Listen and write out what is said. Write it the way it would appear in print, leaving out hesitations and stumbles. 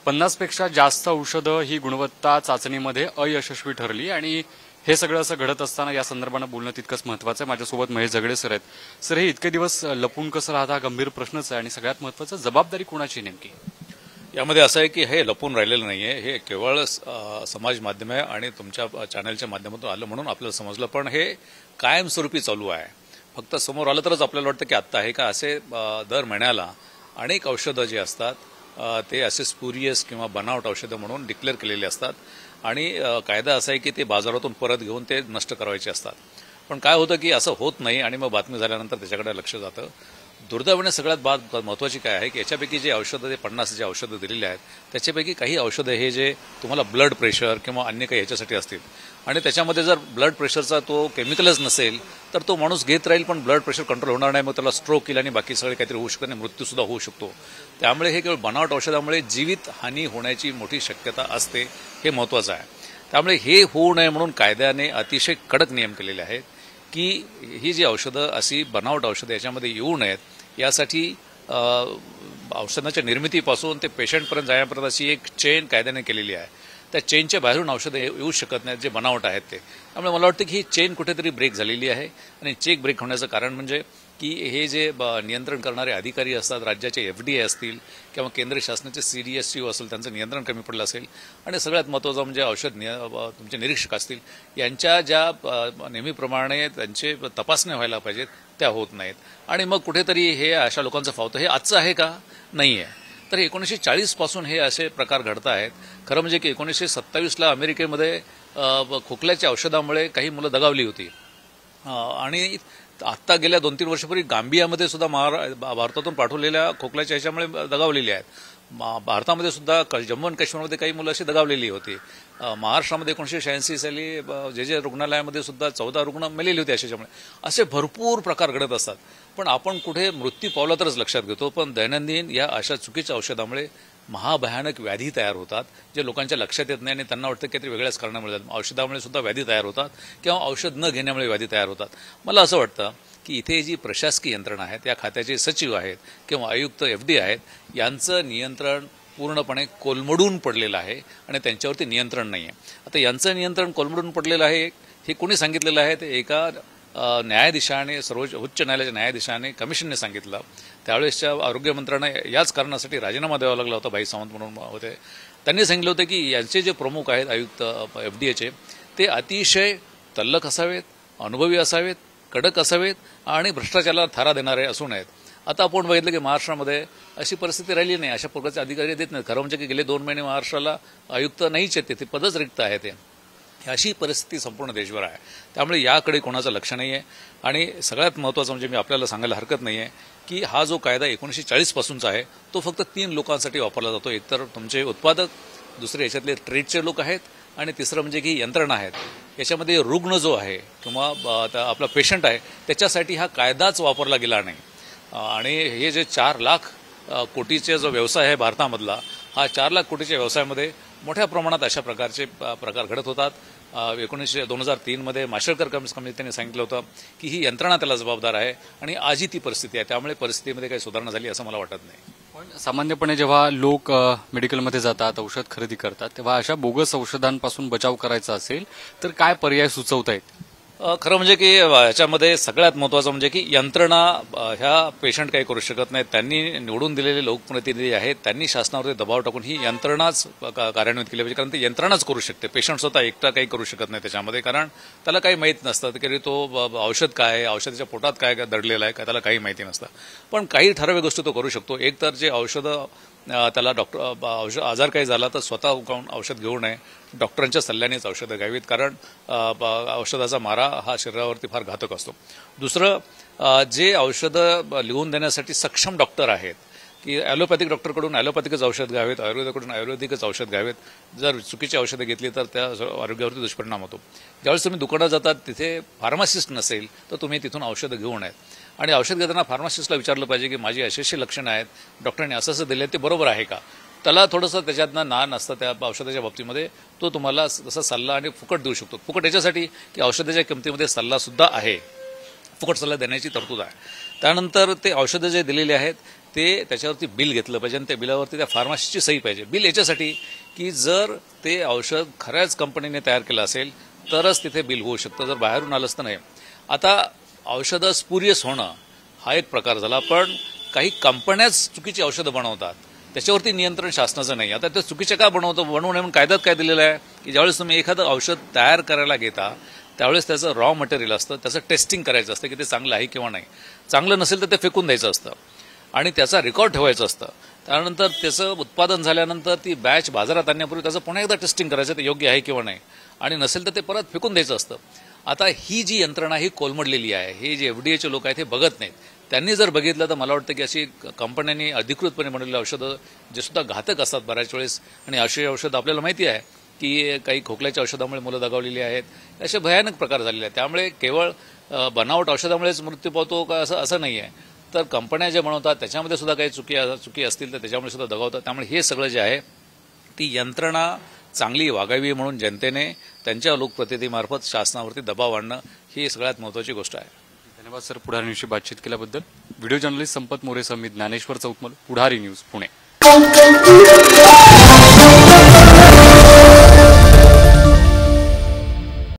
50पेक्षा जास्त औषधं ही गुणवत्ता चाचणीमध्ये अयशस्वी ठरली आणि हे सगळं असं घडत असताना या संदर्भानं बोलणं तितकंच महत्त्वाचं आहे। माझ्यासोबत महेश झगडे सर आहेत। सर, हे इतके दिवस लपून कसं राहता हा गंभीर प्रश्नच आहे आणि सगळ्यात महत्त्वाचं जबाबदारी कोणाची नेमकी यामध्ये असं आहे की हे लपून राहिलेलं नाहीये, हे केवळ समाज माध्यम आहे आणि तुमच्या चॅनलच्या माध्यमातून आलं म्हणून आपल्याला समजलं, पण हे कायमस्वरूपी चालू आहे। फक्त समोर आलं तरच आपल्याला वाटतं की आत्ता आहे का, असे दर महिन्याला अनेक औषधं जी असतात ते असे स्पुरियस किंवा बनावट औषधं म्हणून डिक्लेअर केलेले असतात आणि कायदा असा आहे की ते बाजारातून परत घेऊन ते नष्ट करायचे असतात। पण काय होतं की असं होत नाही आणि मग बातमी झाल्यानंतर त्याच्याकडे लक्ष जातं। दुर्दैवाने सगळ्यात महत्त्वाची काय आहे की याच्यापैकी जे औषधं 50 जे औषधं दिलेली आहेत त्याच्यापैकी काही औषधं हे जे तुम्हाला ब्लड प्रेशर किंवा अन्य काही ह्याच्यासाठी असतील आणि त्याच्यामध्ये जर ब्लड प्रेशरचा तो केमिकलच नसेल तर तो माणूस घेत राहील पण ब्लड प्रेशर कंट्रोल होणार नाही, मग त्याला स्ट्रोक येईल आणि बाकी सगळे काहीतरी होऊ शकतं आणि मृत्यूसुद्धा होऊ शकतो। त्यामुळे हे केवळ बनावट औषधामुळे जीवित हानी होण्याची मोठी शक्यता असते, हे महत्त्वाचं आहे। त्यामुळे हे होऊ नये म्हणून कायद्याने अतिशय कडक नियम केलेले आहेत की ही जी औषधं अशी बनावट औषधं याच्यामध्ये येऊ नयेत यासाठी औषधाच्या निर्मितीपासून ते पेशंटपर्यंत जाण्यापर्यंत अशी एक चेन कायद्याने केलेली आहे। त्या चेनच्या बाहेरून औषधं येऊ शकत नाहीत जे बनावट आहेत ते। त्यामुळे मला वाटतं की ही चेन कुठेतरी ब्रेक झालेली आहे आणि चेक ब्रेक होण्याचं कारण म्हणजे की हे जे नियंत्रण करणारे अधिकारी असतात, राज्याचे FDA असतील किंवा केंद्र शासनाचे CDSCO असेल, त्यांचं नियंत्रण कमी पडलं असेल आणि सगळ्यात महत्त्वाचं म्हणजे औषध तुमचे निरीक्षक असतील यांच्या ज्या नेहमीप्रमाणे त्यांचे तपासण्या व्हायला पाहिजेत त्या होत नाहीत आणि मग कुठेतरी हे अशा लोकांचं फावतं। हे आजचं आहे का? नाही आहे। तर 1940 पासून हे असे प्रकार घडत आहेत। खरं म्हणजे की 1927ला अमेरिकेमध्ये खोकल्याच्या औषधामुळे काही मुलं दगावली होती आणि आत्ता गेल्या 2-3 वर्षापूर्वी गांबियामध्ये सुद्धा भारतातून पाठवलेल्या खोकल्याच्या ह्याच्यामुळे दगावलेली आहेत। भारतामध्ये सुद्धा जम्मू आणि काश्मीरमध्ये काही मुलं अशी दगावलेली होती। महाराष्ट्रामध्ये 1986 साली जे रुग्णालयामध्ये सुद्धा 14 रुग्ण मेलेले होते अशाच्यामुळे। असे भरपूर प्रकार घडत असतात पण आपण कुठे मृत्यू पावला तरच लक्षात घेतो, पण दैनंदिन या अशा चुकीच्या औषधामुळे महाभयानक व्याधी तयार होतात जे लोकांच्या लक्षात येत नाही आणि त्यांना वाटतं काहीतरी वेगळ्याच कारणामुळे औषधामुळे सुद्धा व्याधी तयार होतात किंवा औषध न घेण्यामुळे व्याधी तयार होतात। मला असं वाटतं की इथे जी प्रशासकीय यंत्रणा आहे, त्या खात्याचे सचिव आहेत किंवा आयुक्त FD आहेत, यांचं नियंत्रण पूर्णपणे कोलमडून पडलेलं आहे आणि त्यांच्यावरती नियंत्रण नाही आहे। आता यांचं नियंत्रण कोलमडून पडलेलं आहे हे कोणी सांगितलेलं आहे? ते एका न्यायाधीशाने, उच्च न्यायालयाच्या न्यायाधीशाने, कमिशनने सांगितलं। त्यावेळेसच्या आरोग्यमंत्र्यांना याच कारणासाठी राजीनामा द्यावा लागला होता, बाई सावंत म्हणून होते। त्यांनी सांगितलं होतं की यांचे जे प्रमुख आहेत आयुक्त FDAचे ते अतिशय तल्लख असावेत, अनुभवी असावेत, कडक असावेत आणि भ्रष्टाचाराला थारा देणारे असू नयेत। आता आपण बघितलं की महाराष्ट्रामध्ये अशी परिस्थिती राहिली नाही, अशा प्रकारचे अधिकारी देत नाहीत। खरं म्हणजे की गेले 2 महिने महाराष्ट्राला आयुक्त नाहीच आहेत, ते पदच रिक्त आहे ते। अशी परिस्थिती संपूर्ण देशभर आहे। त्यामुळे याकडे कोणाचं लक्ष नाही आहे आणि सगळ्यात महत्त्वाचं म्हणजे मी आपल्याला सांगायला हरकत नाही आहे की हा जो कायदा 1940 पासूनचा आहे तो फक्त 3 लोकांसाठी वापरला जातो। एकतर तुमचे उत्पादक, दुसरे याच्यातले ट्रेडचे लोक आहेत आणि तिसरं म्हणजे की यंत्रणा आहेत। याच्यामध्ये रुग्ण जो आहे किंवा आपला पेशंट आहे त्याच्यासाठी हा कायदाच वापरला गेला नाही आणि हे जे 4 लाख कोटीचा जो व्यवसाय आहे भारतामधला, हा 4 लाख कोटीच्या व्यवसायामध्ये मोठ्या प्रमाणात अशा प्रकारचे प्रकार घडत होतात। 2003 मध्ये माशेलकर समितीने सांगितलं होतं की ही यंत्रणा त्याला जबाबदार आहे आणि आजही ती परिस्थिती आहे। त्यामुळे परिस्थितीमध्ये काही सुधारणा झाली असं मला वाटत नाही। पण सामान्यपणे जेव्हा लोक मेडिकलमध्ये जातात, औषध खरेदी करतात, तेव्हा अशा बोगस औषधांपासून बचाव करायचा असेल तर काय पर्याय सुचवतायत? खरं म्हणजे की याच्यामध्ये सगळ्यात महत्त्वाचं म्हणजे की यंत्रणा ह्या पेशंट काही करू शकत नाहीत। त्यांनी निवडून दिलेले लोकप्रतिनिधी आहेत, त्यांनी शासनावरती दबाव टाकून ही यंत्रणाच कार्यान्वित केली पाहिजे, कारण ती यंत्रणाच करू शकते। पेशंट स्वतः एकटा काही करू शकत नाही त्याच्यामध्ये, कारण त्याला काही माहीत नसतं की तो औषध काय आहे, औषधाच्या पोटात काय दडलेलं आहे का, त्याला काही माहिती नसतं। पण काही ठराविक गोष्टी तो करू शकतो। एक तर जे औषधं त्याला आजार काही झाला तर स्वतः औषध घेऊ नये, डॉक्टरांच्या सल्ल्यानेच औषधं घ्यावीत, कारण औषधाचा मारा हा शरीरावरती फार घातक असतो। दुसरं, जे औषधं लिहून देण्यासाठी सक्षम डॉक्टर आहेत की ॲलोपॅथिक डॉक्टरकडून ॲलोपॅथिकच औषध घ्यावेत, आयुर्वेदाकडून आयुर्वेदिकच औषध घ्यावेत। जर चुकीची औषधं घेतली तर त्या आरोग्यावरती दुष्परिणाम होतो। ज्यावेळेस तुम्ही दुकानात जातात तिथे फार्मासिस्ट नसेल तर तुम्ही तिथून औषधं घेऊ नयेत आणि औषध घेताना फार्मासिस्टला विचारलं पाहिजे की माझी अशी लक्षणं आहेत, डॉक्टरांनी असं दिले ते बरोबर आहे का। त्याला थोडंसं त्याच्यातनं ज्ञान असतं त्या औषधाच्या बाबतीमध्ये, तो तुम्हाला तसा सल्ला आणि फुकट देऊ शकतो। फुकट याच्यासाठी की औषधाच्या किमतीमध्ये सल्लासुद्धा आहे, फुकट सल्ला देण्याची तरतूद आहे। त्यानंतर ते औषधं जे दिलेले आहेत ते त्याच्यावरती बिल घेतलं पाहिजे आणि त्या बिलावरती त्या फार्मसीची सही पाहिजे. बिल याच्यासाठी की जर ते औषध खऱ्याच कंपनीने तयार केलं असेल तरच तिथे बिल होऊ शकतं, जर बाहेरून आलंच तर नाही. आता औषधं स्पुरियस होणं हा एक प्रकार झाला, पण काही कंपन्याच चुकीची औषधं बनवतात, त्याच्यावरती नियंत्रण शासनाचं नाही. आता ते चुकीचे का बनवू नये म्हणून कायद्यात काय दिलेलं आहे की ज्यावेळेस तुम्ही एखादं औषध तयार करायला घेता त्यावेळेस त्याचं रॉ मटेरियल असतं, त्याचं टेस्टिंग करायचं असतं की ते चांगलं आहे किंवा नाही. चांगलं नसेल तर ते फेकून द्यायचं असतं आणि त्याचा रेकॉर्ड ठेवायचं असतं. त्यानंतर त्याचं उत्पादन झाल्यानंतर ती बॅच बाजारात आणण्यापूर्वी त्याचं पुन्हा एकदा टेस्टिंग करायचं ते योग्य आहे किंवा नाही, आणि नसेल तर ते परत फेकून द्यायचं असतं. आता ही जी यंत्रणा ही कोलमडलेली आहे, हे जे FDAचे लोक आहेत हे बघत नाहीत. त्यांनी जर बघितलं तर मला वाटतं की अशी कंपन्यांनी अधिकृतपणे बनवलेली औषधं जे सुद्धा घातक असतात बऱ्याच वेळेस, आणि अशी औषधं आपल्याला माहिती आहे की काही खोकल्याच्या औषधामुळे मुलं दगावलेली आहेत, असे भयानक प्रकार झालेले आहेत. त्यामुळे केवळ बनावट औषधामुळेच मृत्यू पावतो का असं नाही आहे, तर कंपन्या ज्या बनवतात त्याच्यामध्ये सुद्धा काही चुकी असतील तर त्याच्यामुळे सुद्धा दगावतात. त्यामुळे हे सगळं जे आहे ती यंत्रणा चांगली वागावी म्हणून जनतेने त्यांच्या लोकप्रतिनिधीमार्फत शासनावरती दबाव आणणं ही सगळ्यात महत्त्वाची गोष्ट आहे. धन्यवाद सर, पुढारी न्यूजशी बातचीत केल्याबद्दल. व्हिडिओ जर्नलिस्ट संपत मोरेसह मी ज्ञानेश्वर चौतमल, पुढारी न्यूज, पुणे.